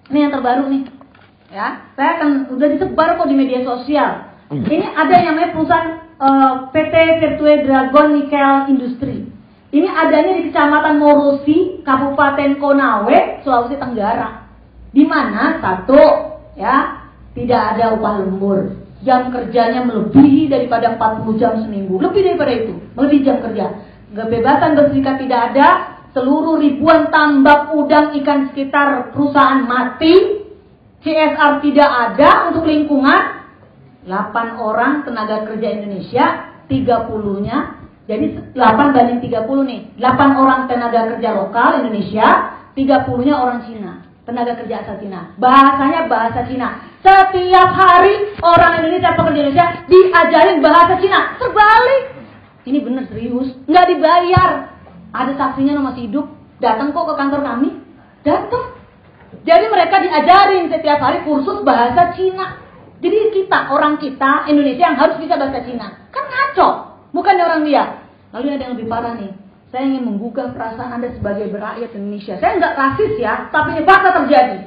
Ini yang terbaru nih. Ya, saya akan udah disebar kok di media sosial. Ini ada yang namanya perusahaan PT Virtue Dragon Nickel Industri. Ini adanya di Kecamatan Morosi, Kabupaten Konawe, Sulawesi Tenggara. Di mana satu, ya, tidak ada upah lembur. Jam kerjanya melebihi daripada 40 jam seminggu. Lebih daripada itu, melebihi jam kerja. Kebebasan berserikat tidak ada. Seluruh ribuan tambak udang ikan sekitar perusahaan mati. CSR tidak ada untuk lingkungan. 8 orang tenaga kerja Indonesia, 30-nya, jadi 8 banding 30 nih. 8 orang tenaga kerja lokal Indonesia, 30-nya orang Cina, tenaga kerja asal Cina. Bahasanya bahasa Cina. Setiap hari orang Indonesia, pekerja Indonesia diajarin bahasa Cina. Terbalik. Ini bener serius, nggak dibayar. Ada saksinya masih hidup, datang kok ke kantor kami, datang. Jadi mereka diajarin setiap hari kursus bahasa Cina. Jadi kita, orang kita, Indonesia yang harus bisa bahasa Cina. Kan ngaco, bukannya orang dia. Lalu ada yang lebih parah nih. Saya ingin menggugah perasaan Anda sebagai rakyat Indonesia. Saya nggak rasis ya, tapi ini fakta terjadi.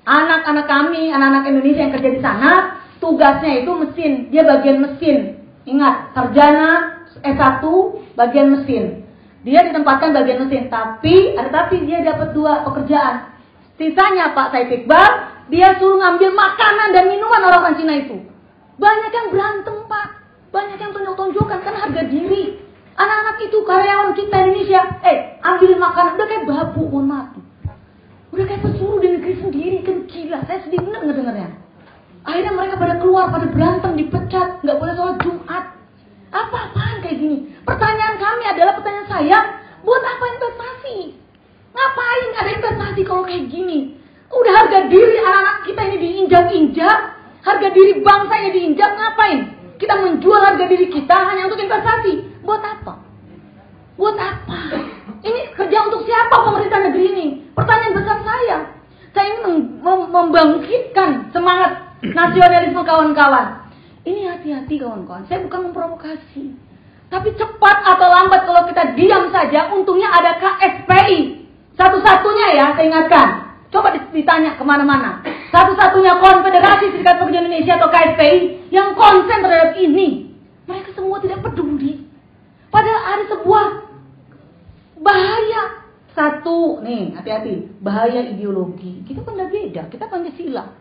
Anak-anak kami, anak-anak Indonesia yang kerja di sana, tugasnya itu mesin. Dia bagian mesin. Ingat, sarjana S1, bagian mesin. Dia ditempatkan bagian mesin, tapi dia dapat 2 pekerjaan. Sisanya Pak Said Iqbal, dia suruh ngambil makanan dan minuman orang-orang Cina itu. Banyak yang berantem Pak, banyak yang tonjok-tonjokan karena harga diri. Anak-anak itu karyawan kita Indonesia, ambilin makanan, udah kayak babu, mohon maaf. Udah kayak pesuruh di negeri sendiri, kan gila. Saya sedih bener ngedengarnya. Akhirnya mereka pada keluar, pada berantem, dipecat, nggak boleh sholat Jumat. Apa-apaan kayak gini? Pertanyaan kami adalah, pertanyaan saya, buat apa investasi? Ngapain ada investasi kalau kayak gini? Udah harga diri anak-anak kita ini diinjak-injak, harga diri bangsa ini diinjak, ngapain? Kita menjual harga diri kita hanya untuk investasi. Buat apa? Buat apa? Ini kerja untuk siapa pemerintah negeri ini? Pertanyaan besar saya. Saya ingin membangkitkan semangat nasionalisme kawan-kawan. Ini hati-hati kawan-kawan. Saya bukan memprovokasi. Tapi cepat atau lambat kalau kita diam saja, untungnya ada KSPI. Satu-satunya ya, saya ingatkan. Coba ditanya kemana-mana. Satu-satunya Konfederasi Serikat Pekerja Indonesia atau KSPI yang konsen terhadap ini. Mereka semua tidak peduli. Padahal ada sebuah bahaya. Satu, nih hati-hati, bahaya ideologi. Kita kan beda, kita Pancasila.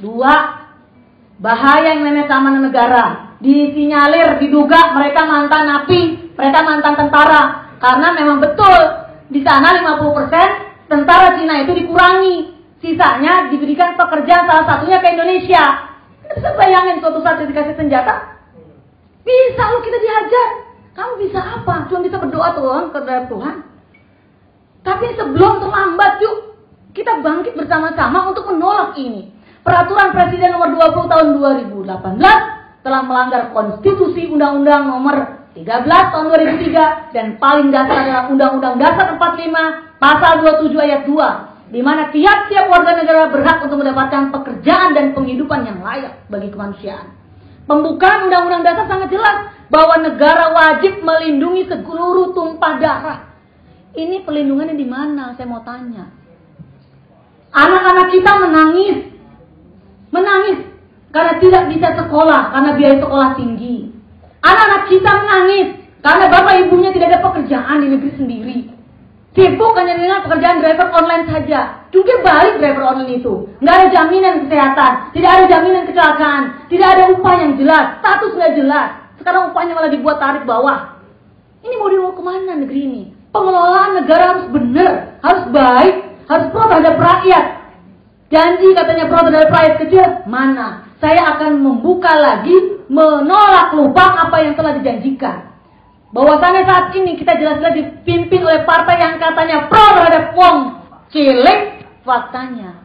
2, bahaya yang namanya keamanan negara. Disinyalir, diduga mereka mantan napi, mereka mantan tentara. Karena memang betul di sana 50% tentara Cina itu dikurangi, sisanya diberikan pekerjaan salah satunya ke Indonesia. Kita bisa bayangin suatu saat dikasih senjata, bisa loh kita dihajar. Kamu bisa apa? Cuma bisa berdoa Tuhan kepada Tuhan. Tapi sebelum terlambat, yuk kita bangkit bersama-sama untuk menolak ini. Peraturan Presiden nomor 20 tahun 2018 telah melanggar konstitusi Undang-Undang nomor 13 tahun 2003 dan paling dasar adalah Undang-Undang Dasar 45 pasal 27 ayat 2, di mana tiap-tiap warga negara berhak untuk mendapatkan pekerjaan dan penghidupan yang layak bagi kemanusiaan. Pembukaan Undang-Undang Dasar sangat jelas bahwa negara wajib melindungi seluruh tumpah darah. Ini perlindungannya di mana? Saya mau tanya. Anak-anak kita menangis karena tidak bisa sekolah karena biaya sekolah tinggi. Anak-anak kita menangis karena bapak ibunya tidak ada pekerjaan di negeri sendiri. Sibuk hanya dengan pekerjaan driver online saja. Juga balik driver online itu. Nggak ada jaminan kesehatan, tidak ada jaminan kecelakaan, tidak ada upah yang jelas, status nggak jelas. Sekarang upahnya malah dibuat tarif bawah. Ini mau dibawa kemana negeri ini? Pengelolaan negara harus benar, harus baik, harus pro terhadap rakyat. Janji katanya pro terhadap rakyat kecil, mana? Saya akan membuka lagi, menolak lupa apa yang telah dijanjikan. Bahwasannya saat ini kita jelas-jelas dipimpin oleh partai yang katanya pro terhadap wong cilik. Faktanya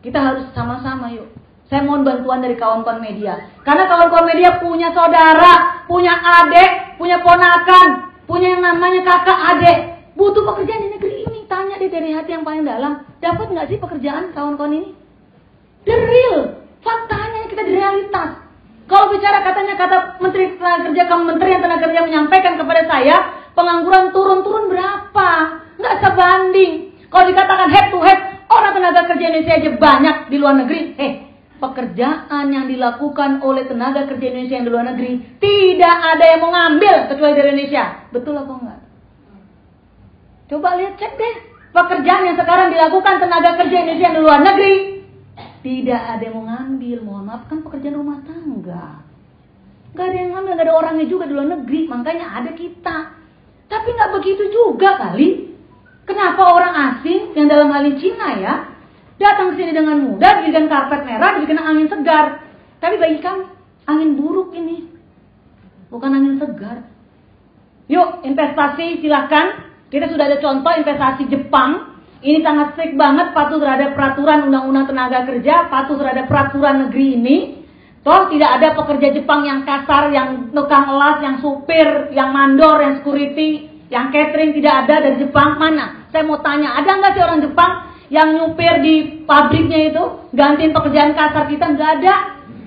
kita harus sama-sama yuk. Saya mohon bantuan dari kawan-kawan media. Karena kawan-kawan media punya saudara, punya adik, punya ponakan, punya yang namanya kakak adik. Butuh pekerjaan di negeri ini. Tanya deh dari hati yang paling dalam. Dapat nggak sih pekerjaan kawan-kawan ini? The real. Faktanya kita di realitas. Kalau bicara katanya kata Menteri Tenaga Kerja, Kementerian Tenaga Kerja menyampaikan kepada saya, pengangguran turun berapa? Nggak sebanding. Kalau dikatakan head to head, orang tenaga kerja Indonesia aja banyak di luar negeri. Pekerjaan yang dilakukan oleh tenaga kerja Indonesia yang di luar negeri tidak ada yang mau ngambil kecuali dari Indonesia. Betul apa enggak? Coba lihat, cek deh. Pekerjaan yang sekarang dilakukan tenaga kerja Indonesia yang di luar negeri tidak ada yang mau ngambil. Mohon maaf, kan pekerjaan rumah tangga. Gak ada yang ngambil, gak ada orangnya juga di luar negeri. Makanya ada kita. Tapi gak begitu juga kali. Kenapa orang asing yang dalam hal ini Cina ya, datang ke sini dengan mudah, diberikan karpet merah, diberikan angin segar. Tapi bagi kami, angin buruk ini. Bukan angin segar. Yuk, investasi silahkan. Kita sudah ada contoh investasi Jepang. Ini sangat strict banget, patuh terhadap peraturan undang-undang tenaga kerja, patuh terhadap peraturan negeri ini. Toh tidak ada pekerja Jepang yang kasar, yang tukang elas, yang supir, yang mandor, yang security, yang catering, tidak ada dari Jepang. Mana? Saya mau tanya, ada nggak sih orang Jepang yang nyupir di pabriknya itu gantiin pekerjaan kasar kita? Nggak ada.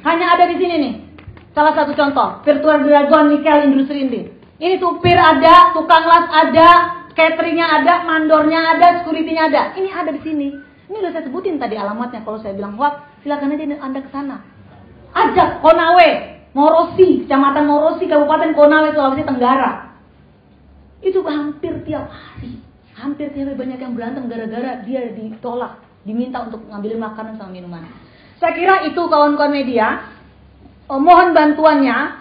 Hanya ada di sini nih. Salah satu contoh, Virtual Dragon Nickel Industri ini. Ini supir ada, tukang las ada, cateringnya ada, mandornya ada, securitynya ada. Ini ada di sini. Ini udah saya sebutin tadi alamatnya. Kalau saya bilang hoax, silakan aja Anda ke sana. Ajak Konawe, Morosi, Kecamatan Morosi, Kabupaten Konawe, Sulawesi Tenggara. Itu hampir tiap hari. Hampir tiap hari banyak yang berantem gara-gara dia ditolak, diminta untuk ngambilin makanan sama minuman. Saya kira itu kawan-kawan media. Mohon bantuannya